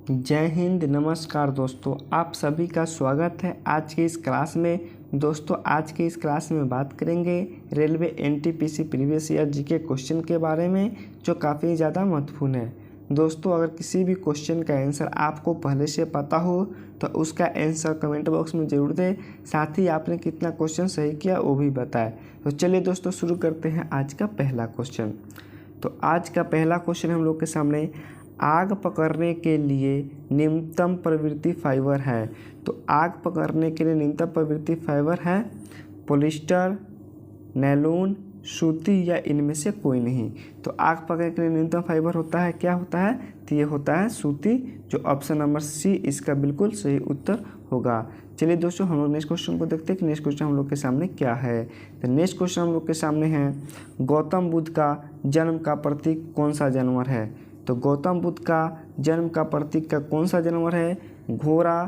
जय हिंद। नमस्कार दोस्तों, आप सभी का स्वागत है आज की इस क्लास में। दोस्तों आज की इस क्लास में बात करेंगे railway NTPC previous year GK question के बारे में, जो काफ़ी ज़्यादा महत्वपूर्ण है। दोस्तों अगर किसी भी क्वेश्चन का आंसर आपको पहले से पता हो तो उसका आंसर कमेंट बॉक्स में ज़रूर दें, साथ ही आपने कितना क्वेश्चन सही किया वो भी बताएं। तो चलिए दोस्तों शुरू करते हैं आज का पहला क्वेश्चन। तो आज का पहला क्वेश्चन हम लोग के सामने, आग पकड़ने के लिए न्यूनतम प्रवृत्ति फाइबर है। तो आग पकड़ने के लिए न्यूनतम प्रवृत्ति फाइबर है पॉलिस्टर, नैलून, सूती या इनमें से कोई नहीं। तो आग पकड़ने के लिए न्यूनतम फाइबर होता है, क्या होता है? तो ये होता है सूती, जो ऑप्शन नंबर सी इसका बिल्कुल सही उत्तर होगा। चलिए दोस्तों हम लोग नेक्स्ट क्वेश्चन को देखते हैं कि नेक्स्ट क्वेश्चन हम लोग के सामने क्या है। तो नेक्स्ट क्वेश्चन हम लोग के सामने है, गौतम बुद्ध का जन्म का प्रतीक कौन सा जानवर है? तो गौतम बुद्ध का जन्म का प्रतीक का कौन सा जानवर है? घोड़ा,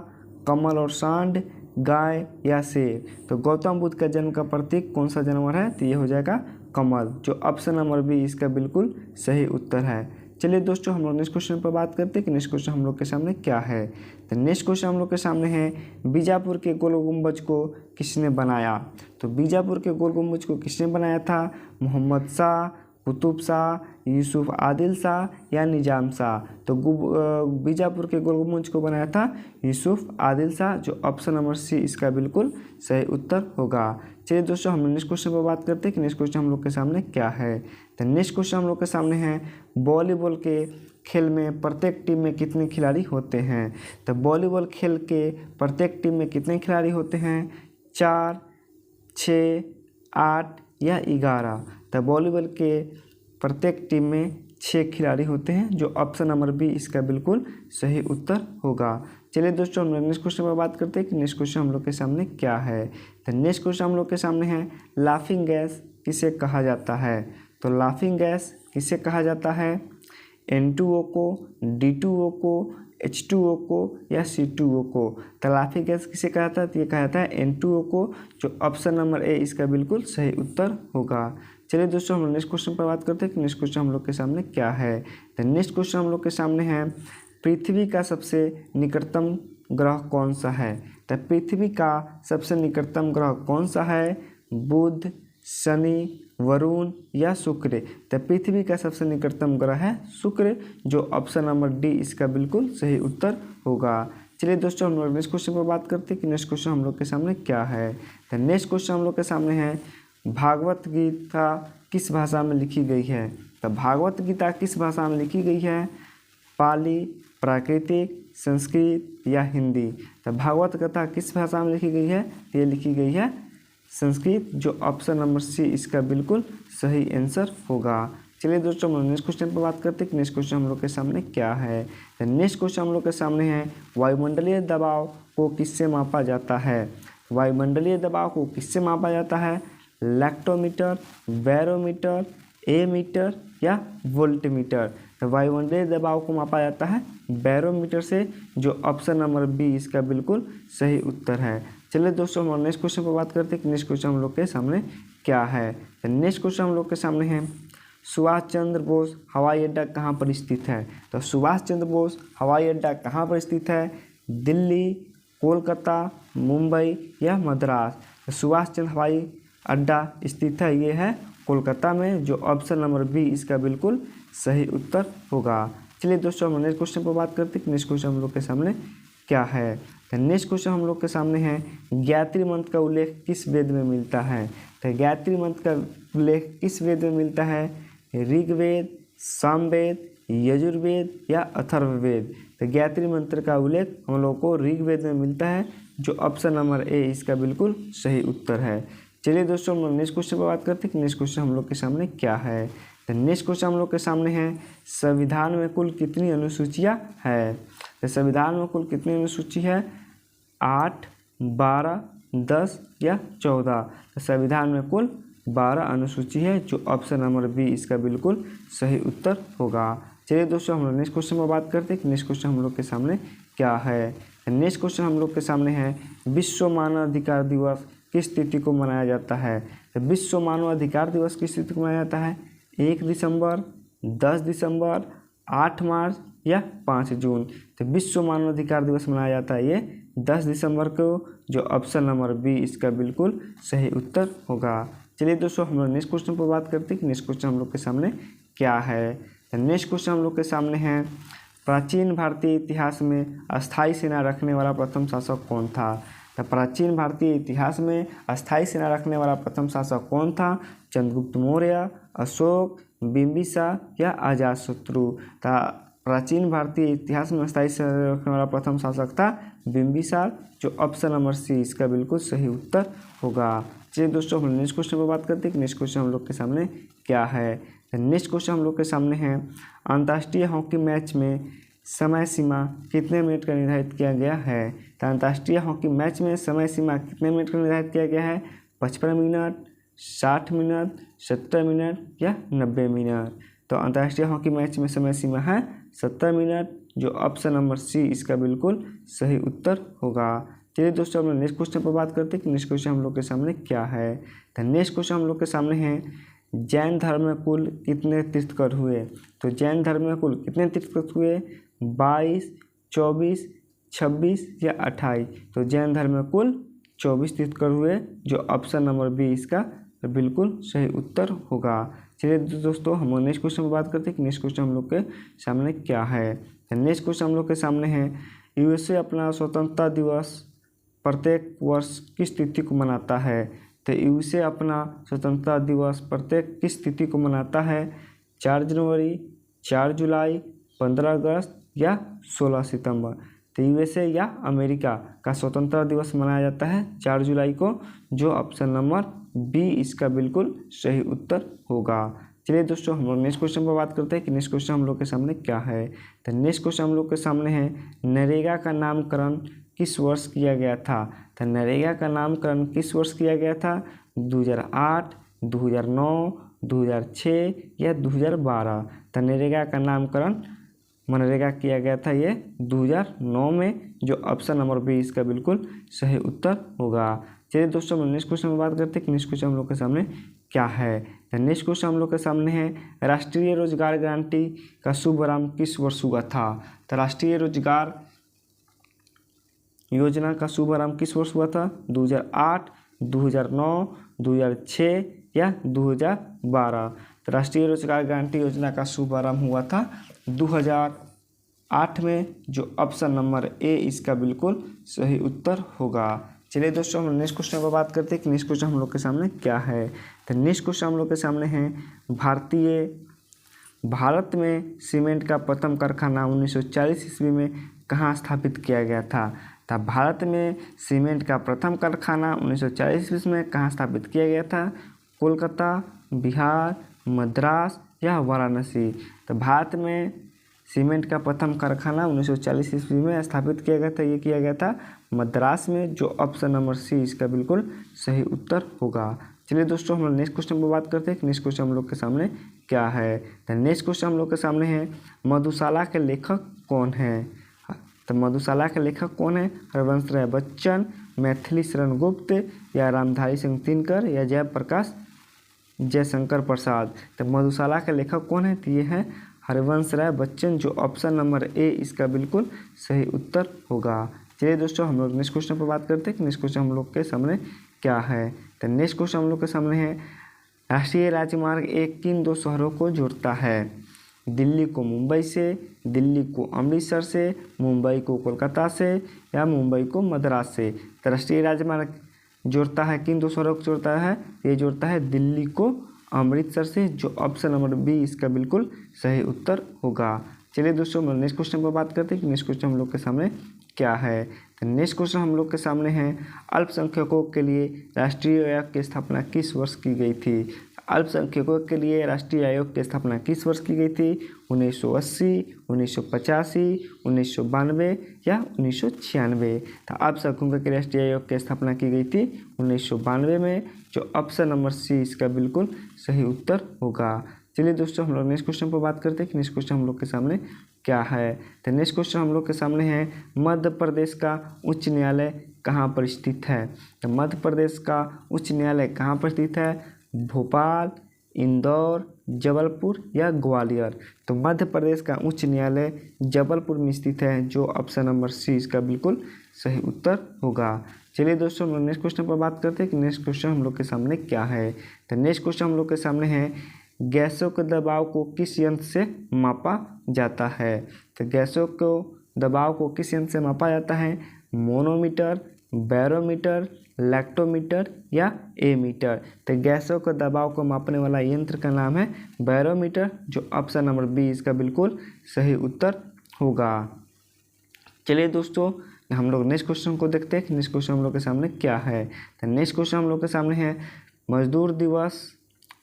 कमल और सांड, गाय या शेर? तो गौतम बुद्ध का जन्म का प्रतीक कौन सा जानवर है? तो ये हो जाएगा कमल, जो ऑप्शन नंबर बी इसका बिल्कुल सही उत्तर है। चलिए दोस्तों हम लोग नेक्स्ट क्वेश्चन पर बात करते हैं कि नेक्स्ट क्वेश्चन हम लोग के सामने क्या है। तो नेक्स्ट क्वेश्चन हम लोग के सामने है, बीजापुर के गोल गुंबज को किसने बनाया? तो बीजापुर के गोल गुंबज को किसने बनाया था? मोहम्मद शाह, कुतुब शाह, यूसुफ आदिल शाह या निजाम शाह? तो बीजापुर के गोल गुंबज को बनाया था यूसुफ आदिल शाह, जो ऑप्शन नंबर सी इसका बिल्कुल सही उत्तर होगा। चलिए दोस्तों हम नेक्स्ट क्वेश्चन पर बात करते हैं कि नेक्स्ट क्वेश्चन हम लोग के सामने क्या है। तो नेक्स्ट क्वेश्चन हम लोग के सामने है, वॉलीबॉल के खेल में प्रत्येक टीम में कितने खिलाड़ी होते हैं? तो वॉलीबॉल खेल के प्रत्येक टीम में कितने खिलाड़ी होते हैं? 4, 6, 8 या 11? तो वॉलीबॉल के प्रत्येक टीम में 6 खिलाड़ी होते हैं, जो ऑप्शन नंबर बी इसका बिल्कुल सही उत्तर होगा। चलिए दोस्तों हम लोग नेक्स्ट क्वेश्चन पर बात करते हैं कि नेक्स्ट क्वेश्चन हम लोग के सामने क्या है। तो नेक्स्ट क्वेश्चन हम लोग के सामने है, लाफिंग गैस किसे कहा जाता है? तो लाफिंग गैस किसे कहा जाता है? N2O को, D2O को, H2O को या C2O को? तो लाफिंग गैस किसे कहा जाता है? तो ये कहा जाता है N2O को, जो ऑप्शन नंबर ए इसका बिल्कुल सही उत्तर होगा। चलिए दोस्तों हम नेक्स्ट क्वेश्चन पर बात करते हैं कि नेक्स्ट क्वेश्चन हम लोग के सामने क्या है। तो नेक्स्ट क्वेश्चन हम लोग के सामने है, पृथ्वी का सबसे निकटतम ग्रह कौन सा है? तो पृथ्वी का सबसे निकटतम ग्रह कौन सा है? बुध, शनि, वरुण या शुक्र? तो पृथ्वी का सबसे निकटतम ग्रह है शुक्र, जो ऑप्शन नंबर डी इसका बिल्कुल सही उत्तर होगा। चलिए दोस्तों हम लोग नेक्स्ट क्वेश्चन पर बात करते हैं कि नेक्स्ट क्वेश्चन हम लोग के सामने क्या है। तो नेक्स्ट क्वेश्चन हम लोग के सामने है, भागवत गीता किस भाषा में लिखी गई है? तो भागवत गीता किस भाषा में लिखी गई है? पाली, प्राकृतिक, संस्कृत या हिंदी? तो भागवत गीता किस भाषा में लिखी गई है? तो ये लिखी गई है संस्कृत, जो ऑप्शन नंबर सी इसका बिल्कुल सही आंसर होगा। चलिए दोस्तों हम नेक्स्ट क्वेश्चन पर बात करते हैं कि नेक्स्ट क्वेश्चन हम लोग के सामने क्या है। तो नेक्स्ट क्वेश्चन हम लोग के सामने है, वायुमंडलीय दबाव को किससे मापा जाता है? वायुमंडलीय दबाव को किससे मापा जाता है? लैक्टोमीटर, बैरोमीटर, एमीटर या वोल्टमीटर? तो वायुमंडलीय दबाव को मापा जाता है बैरोमीटर से, जो ऑप्शन नंबर बी इसका बिल्कुल सही उत्तर है। चलिए दोस्तों हम नेक्स्ट क्वेश्चन पर बात करते हैं कि नेक्स्ट क्वेश्चन हम लोग के सामने क्या है। तो नेक्स्ट क्वेश्चन हम लोग के सामने है, सुभाष चंद्र बोस हवाई अड्डा कहाँ पर स्थित है? तो सुभाष चंद्र बोस हवाई अड्डा कहाँ पर स्थित है? दिल्ली, कोलकाता, मुंबई या मद्रास? तो सुभाष चंद्र हवाई अड्डा स्थित है, ये है कोलकाता में, जो ऑप्शन नंबर बी इसका बिल्कुल सही उत्तर होगा। चलिए दोस्तों हम नेक्स्ट क्वेश्चन पर बात करते हैं कि नेक्स्ट क्वेश्चन हम लोग के सामने क्या है। तो नेक्स्ट क्वेश्चन हम लोग के सामने है, गायत्री मंत्र का उल्लेख किस वेद में मिलता है? तो गायत्री मंत्र का उल्लेख किस वेद में मिलता है? ऋग्वेद, सामवेद, यजुर्वेद या अथर्ववेद? तो गायत्री मंत्र का उल्लेख हम लोग को ऋग्वेद में मिलता है, जो ऑप्शन नंबर ए इसका बिल्कुल सही उत्तर है। चलिए दोस्तों हम लोग नेक्स्ट क्वेश्चन पर बात करते हैं कि नेक्स्ट क्वेश्चन हम लोग के सामने क्या है। तो नेक्स्ट क्वेश्चन हम लोग के सामने है, संविधान में कुल कितनी अनुसूचियाँ है? तो संविधान में कुल कितनी अनुसूची है? 8, 12, 10 या 14? तो संविधान में कुल 12 अनुसूची है, जो ऑप्शन नंबर बी इसका बिल्कुल सही उत्तर होगा। चलिए दोस्तों हम लोग नेक्स्ट क्वेश्चन पर बात करते हैं कि नेक्स्ट क्वेश्चन हम लोग के सामने क्या है। नेक्स्ट क्वेश्चन हम लोग के सामने है, विश्व मानवाधिकार दिवस किस तिथि को मनाया जाता है? तो विश्व मानवाधिकार दिवस किस तिथि को मनाया जाता है? 1 दिसंबर, 10 दिसंबर, 8 मार्च या 5 जून। तो विश्व मानवाधिकार दिवस मनाया जाता है ये 10 दिसंबर को, जो ऑप्शन नंबर बी इसका बिल्कुल सही उत्तर होगा। चलिए दोस्तों हम लोग नेक्स्ट क्वेश्चन पर बात करते हैं कि नेक्स्ट क्वेश्चन हम लोग के सामने क्या है। तो नेक्स्ट क्वेश्चन हम लोग के सामने है, प्राचीन भारतीय इतिहास में अस्थायी सेना रखने वाला प्रथम शासक कौन था। तो प्राचीन भारतीय इतिहास में अस्थायी सेना रखने वाला प्रथम शासक कौन था। चंद्रगुप्त मौर्य, अशोक, बिंबिसार या अजातशत्रु। तो प्राचीन भारतीय इतिहास में अस्थायी सेना रखने वाला प्रथम शासक था बिंबिसार, जो ऑप्शन नंबर सी इसका बिल्कुल सही उत्तर होगा। चलिए दोस्तों हम नेक्स्ट क्वेश्चन पर बात करते हैं कि नेक्स्ट क्वेश्चन हम लोग के सामने क्या है। नेक्स्ट क्वेश्चन हम लोग के सामने है, अंतर्राष्ट्रीय हॉकी मैच में समय सीमा कितने मिनट का निर्धारित किया गया है। तो अंतर्राष्ट्रीय हॉकी मैच में समय सीमा कितने मिनट का निर्धारित किया गया है। 55 मिनट, 60 मिनट, 70 मिनट या 90 मिनट। तो अंतर्राष्ट्रीय हॉकी मैच में समय सीमा है 70 मिनट, जो ऑप्शन नंबर सी इसका बिल्कुल सही उत्तर होगा। चलिए दोस्तों हम लोग नेक्स्ट क्वेश्चन पर बात करते हैं कि नेक्स्ट क्वेश्चन हम लोग के सामने क्या है। तो नेक्स्ट क्वेश्चन हम लोग के सामने है, जैन धर्म में कुल कितने तीर्थंकर हुए। तो जैन धर्म में कुल कितने तीर्थंकर हुए, 22, 24, 26 या 28। तो जैन धर्म में कुल 24 तीर्थंकर हुए, जो ऑप्शन नंबर बी इसका बिल्कुल सही उत्तर होगा। चलिए दोस्तों हम नेक्स्ट क्वेश्चन पर बात करते हैं कि नेक्स्ट क्वेश्चन हम लोग के सामने क्या है। नेक्स्ट क्वेश्चन हम लोग के सामने है, यूएसए अपना स्वतंत्रता दिवस प्रत्येक वर्ष किस तिथि को मनाता है। तो यूएसए अपना स्वतंत्रता दिवस प्रत्येक किस तिथि को मनाता है। 4 जनवरी, 4 जुलाई, 15 अगस्त या 16 सितंबर। तो यूएसए या अमेरिका का स्वतंत्रता दिवस मनाया जाता है 4 जुलाई को, जो ऑप्शन नंबर बी इसका बिल्कुल सही उत्तर होगा। चलिए दोस्तों हम लोग नेक्स्ट क्वेश्चन पर बात करते हैं कि नेक्स्ट क्वेश्चन हम लोग के सामने क्या है। तो नेक्स्ट क्वेश्चन हम लोग के सामने है, नरेगा का नामकरण किस वर्ष किया गया था। तो नरेगा का नामकरण किस वर्ष किया गया था। 2008, 2009, 2006 या 2012। तो नरेगा का नामकरण मनरेगा किया गया था ये 2009 में, जो ऑप्शन नंबर बी इसका बिल्कुल सही उत्तर होगा। चलिए दोस्तों हम नेक्स्ट क्वेश्चन में बात करते हैं कि नेक्स्ट क्वेश्चन हम लोग के सामने क्या है। तो नेक्स्ट क्वेश्चन हम लोग के सामने है, राष्ट्रीय रोजगार गारंटी का शुभारंभ किस वर्ष हुआ था। तो राष्ट्रीय रोजगार योजना का शुभारंभ किस वर्ष हुआ था। 2008, 2009, 2006 या 2012। तो राष्ट्रीय रोजगार गारंटी योजना का शुभारंभ हुआ था 2008 में, जो ऑप्शन नंबर ए इसका बिल्कुल सही उत्तर होगा। चलिए दोस्तों हम नेक्स्ट क्वेश्चन पर बात करते हैं कि नेक्स्ट क्वेश्चन हम लोग के सामने क्या है। तो नेक्स्ट क्वेश्चन हम लोग के सामने है, भारत में सीमेंट का प्रथम कारखाना 1940 ईस्वी में कहाँ स्थापित किया गया था। तो भारत में सीमेंट का प्रथम कारखाना 1940 ईस्वी में कहाँ स्थापित किया गया था। कोलकाता, बिहार, मद्रास या वाराणसी। तो भारत में सीमेंट का प्रथम कारखाना 1940 ईस्वी में स्थापित किया गया था, ये किया गया था मद्रास में, जो ऑप्शन नंबर सी इसका बिल्कुल सही उत्तर होगा। चलिए दोस्तों हम लोग नेक्स्ट क्वेश्चन पर बात करते हैं कि नेक्स्ट क्वेश्चन हम लोग के सामने क्या है। तो नेक्स्ट क्वेश्चन हम लोग के सामने है, मधुशाला के लेखक कौन है। तो मधुशाला के लेखक कौन है। हरवंश राय बच्चन, मैथिली शरण गुप्त या रामधारी सिंह दिनकर या जयप्रकाश जयशंकर प्रसाद। तो मधुशाला के लेखक कौन है, तो ये है हरवंश राय बच्चन, जो ऑप्शन नंबर ए इसका बिल्कुल सही उत्तर होगा। चलिए दोस्तों हम लोग नेक्स्ट क्वेश्चन पर बात करते हैं कि नेक्स्ट क्वेश्चन हम लोग के सामने क्या है। तो नेक्स्ट क्वेश्चन हम लोग के सामने है, राष्ट्रीय राजमार्ग 1 किन 2 शहरों को जोड़ता है। दिल्ली को मुंबई से, दिल्ली को अमृतसर से, मुंबई को कोलकाता से या मुंबई को मद्रास से। तो राष्ट्रीय राजमार्ग जोड़ता है किन 2 शहरों को जोड़ता है, ये जोड़ता है दिल्ली को अमृतसर से, जो ऑप्शन नंबर बी इसका बिल्कुल सही उत्तर होगा। चलिए दोस्तों हम नेक्स्ट क्वेश्चन पर बात करते हैं कि नेक्स्ट क्वेश्चन हम लोग के सामने क्या है। तो नेक्स्ट क्वेश्चन हम लोग के सामने है, अल्पसंख्यकों के लिए राष्ट्रीय आयोग की स्थापना किस वर्ष की गई थी। अल्पसंख्यकों के लिए राष्ट्रीय आयोग की स्थापना किस वर्ष की गई थी। 1980, 1985, 1992 या 1996। तो अल्पसंख्यकों के राष्ट्रीय आयोग की स्थापना की गई थी 1992 में, जो ऑप्शन नंबर सी इसका बिल्कुल सही उत्तर होगा। चलिए दोस्तों हम लोग नेक्स्ट क्वेश्चन पर बात करते हैं कि नेक्स्ट क्वेश्चन हम लोग के सामने क्या है। तो नेक्स्ट क्वेश्चन हम लोग के सामने है, मध्य प्रदेश का उच्च न्यायालय कहाँ पर स्थित है। तो मध्य प्रदेश का उच्च न्यायालय कहाँ पर स्थित है। भोपाल, इंदौर, जबलपुर या ग्वालियर। तो मध्य प्रदेश का उच्च न्यायालय जबलपुर में स्थित है, जो ऑप्शन नंबर सी इसका बिल्कुल सही उत्तर होगा। चलिए दोस्तों, हम लोग नेक्स्ट क्वेश्चन पर बात करते हैं कि नेक्स्ट क्वेश्चन हम लोग के सामने क्या है। तो नेक्स्ट क्वेश्चन हम लोग के सामने है, गैसों के दबाव को किस यंत्र से मापा जाता है। तो गैसों को दबाव को किस यंत्र से मापा जाता है, मोनोमीटर, बैरोमीटर, लैक्टोमीटर या एमीटर। तो गैसों के दबाव को मापने वाला यंत्र का नाम है बैरोमीटर, जो ऑप्शन नंबर बी इसका बिल्कुल सही उत्तर होगा। चलिए दोस्तों, हम लोग नेक्स्ट क्वेश्चन को देखते हैं कि नेक्स्ट क्वेश्चन हम लोग के सामने क्या है। तो नेक्स्ट क्वेश्चन हम लोग के सामने है, मजदूर दिवस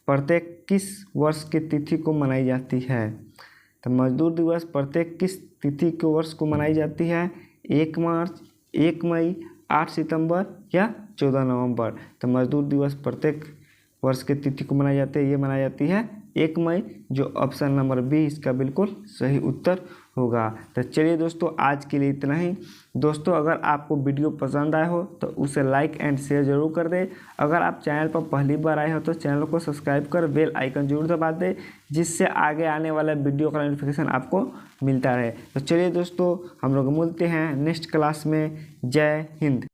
प्रत्येक किस वर्ष की तिथि को मनाई जाती है। तो मजदूर दिवस प्रत्येक किस तिथि के वर्ष को मनाई जाती है, 1 मार्च, 1 मई, 8 सितंबर या 14 नवंबर। तो मजदूर दिवस प्रत्येक वर्ष की तिथि को मनाई जाती है, ये मनाई जाती है 1 मई, जो ऑप्शन नंबर बी इसका बिल्कुल सही उत्तर होगा। तो चलिए दोस्तों, आज के लिए इतना ही। दोस्तों, अगर आपको वीडियो पसंद आया हो तो उसे लाइक एंड शेयर जरूर कर दें। अगर आप चैनल पर पहली बार आए हो तो चैनल को सब्सक्राइब कर बेल आइकन जरूर दबा दें, जिससे आगे आने वाला वीडियो का नोटिफिकेशन आपको मिलता रहे। तो चलिए दोस्तों, हम लोग मिलते हैं नेक्स्ट क्लास में। जय हिंद।